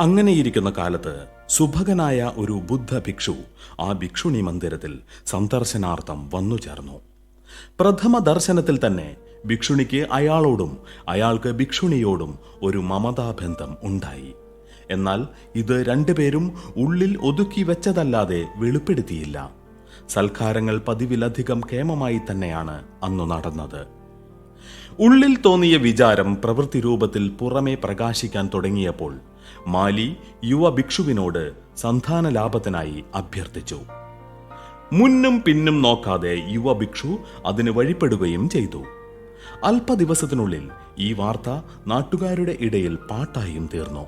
അങ്ങനെയിരിക്കുന്ന കാലത്ത് സുഭകനായ ഒരു ബുദ്ധ ഭിക്ഷു ആ ഭിക്ഷുണി മന്ദിരത്തിൽ സന്ദർശനാർത്ഥം വന്നു ചേർന്നു. പ്രഥമ ദർശനത്തിൽ തന്നെ ഭിക്ഷുണിക്ക് അയാളോടും അയാൾക്ക് ഭിക്ഷുണിയോടും ഒരു മമതാബന്ധം ഉണ്ടായി. എന്നാൽ ഇത് രണ്ടുപേരും ഉള്ളിൽ ഒതുക്കി വെച്ചതല്ലാതെ വെളിപ്പെടുത്തിയില്ല. സൽക്കാരങ്ങൾ പതിവിലധികം കേമമായി തന്നെയാണ് അന്നു നടന്നത്. ഉള്ളിൽ തോന്നിയ വിചാരം പ്രവൃത്തി രൂപത്തിൽ പുറമേ പ്രകാശിക്കാൻ തുടങ്ങിയപ്പോൾ മാലി യുവ ഭിക്ഷുവിനോട് സന്താന ലാഭത്തിനായി അഭ്യർത്ഥിച്ചു. മുന്നും പിന്നും നോക്കാതെ യുവ ഭിക്ഷു അതിന് വഴിപ്പെടുകയും ചെയ്തു. അല്പദിവസത്തിനുള്ളിൽ ഈ വാർത്ത നാട്ടുകാരുടെ ഇടയിൽ പാട്ടായും തീർന്നു.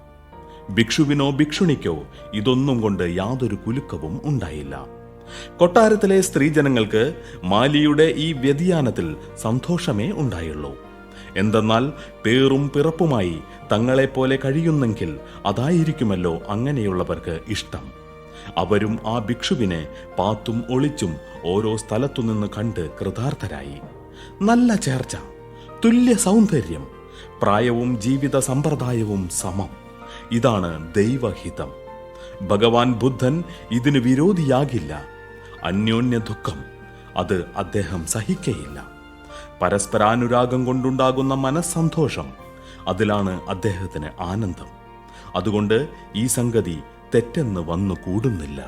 ഭിക്ഷുവിനോ ഭിക്ഷുണിക്കോ ഇതൊന്നും കൊണ്ട് യാതൊരു കുലുക്കവും ഉണ്ടായില്ല. കൊട്ടാരത്തിലെ സ്ത്രീജനങ്ങൾക്ക് മാലിയുടെ ഈ വ്യതിയാനത്തിൽ സന്തോഷമേ ഉണ്ടായുള്ളൂ. എന്തെന്നാൽ പേറും പിറപ്പുമായി തങ്ങളെപ്പോലെ കഴിയുന്നെങ്കിൽ അതായിരിക്കുമല്ലോ അങ്ങനെയുള്ളവർക്ക് ഇഷ്ടം. അവരും ആ ഭിക്ഷുവിനെ പാത്തും ഒളിച്ചും ഓരോ സ്ഥലത്തുനിന്ന് കണ്ട് കൃതാർത്ഥരായി. നല്ല ചേർച്ച, തുല്യ സൗന്ദര്യം, പ്രായവും ജീവിത സമ്പ്രദായവും സമം. ഇതാണ് ദൈവഹിതം. ഭഗവാൻ ബുദ്ധൻ ഇതിന് വിരോധിയാകില്ല. അന്യോന്യ ദുഃഖം അത് അദ്ദേഹം സഹിക്കയില്ല. പരസ്പരാനുരാഗം കൊണ്ടുണ്ടാകുന്ന മനസ്സന്തോഷം, അതിലാണ് അദ്ദേഹത്തിന് ആനന്ദം. അതുകൊണ്ട് ഈ സംഗതി തെറ്റെന്ന് വന്നു കൂടുന്നില്ല.